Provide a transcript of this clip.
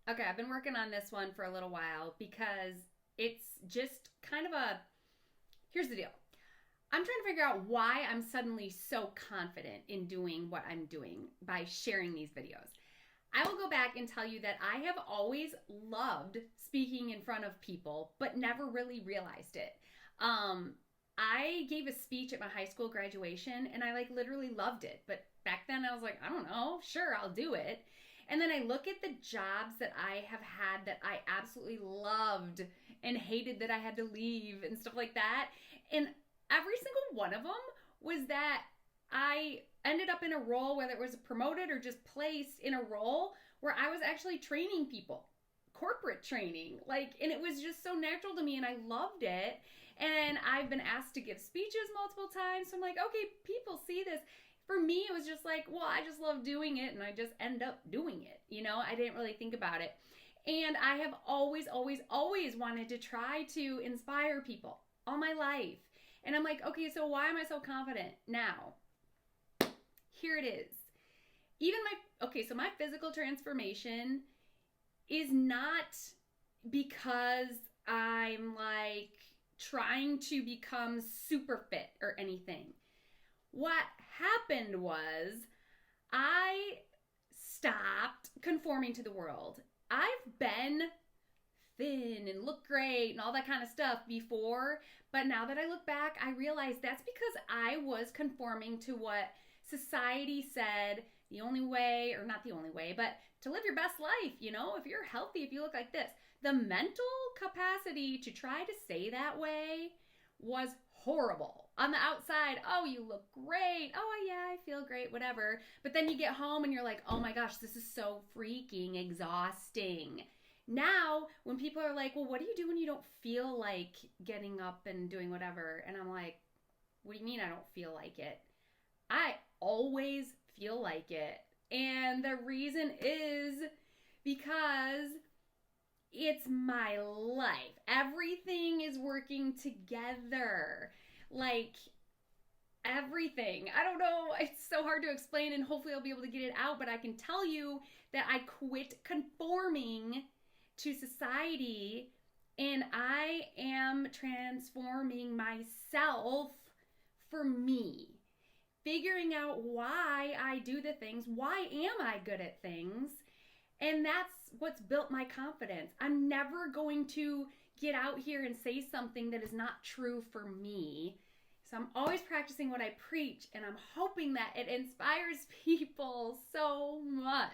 Okay, I've been working on this one for a little while because it's just kind of a. Here's the deal. I'm trying to figure out why I'm suddenly so confident in doing what I'm doing by sharing these videos. I will go back and tell you that I have always loved speaking in front of people, but never really realized it. Um, I gave a speech at my high school graduation and I like literally loved it. But back then I was like, I don't know, sure, I'll do it. And then I look at the jobs that I have had that I absolutely loved and hated that I had to leave and stuff like that. And every single one of them was that I ended up in a role, whether it was promoted or just placed in a role where I was actually training people, corporate training. And it was just so natural to me and I loved it. And I've been asked to give speeches multiple times. So I'm like, okay, people see this. For me, it was just like, well, I just love doing it and I just end up doing it. I didn't really think about it. And I have always, always, always wanted to try to inspire people all my life. And I'm like, okay, so why am I so confident now? Here it is. So my physical transformation is not because I'm like trying to become super fit or anything. What happened was I stopped conforming to the world. I've been thin and look great and all that kind of stuff before, but now that I look back, I realize that's because I was conforming to what society said the only way, or not the only way, but to live your best life, if you're healthy, if you look like this. The mental capacity to try to say that way was horrible. On the outside, oh, you look great. Oh, yeah, I feel great, whatever. But then you get home and you're like, oh my gosh, this is so freaking exhausting. Now, when people are like, well, what do you do when you don't feel like getting up and doing whatever? And I'm like, what do you mean I don't feel like it? I always feel like it. And the reason is because it's my life. Everything is working together. Everything. I don't know. It's so hard to explain, and hopefully I'll be able to get it out. But I can tell you that I quit conforming to society and I am transforming myself for me. Figuring out why I do the things. Why am I good at things? And that's what's built my confidence. I'm never going to get out here and say something that is not true for me. So I'm always practicing what I preach, and I'm hoping that it inspires people so much.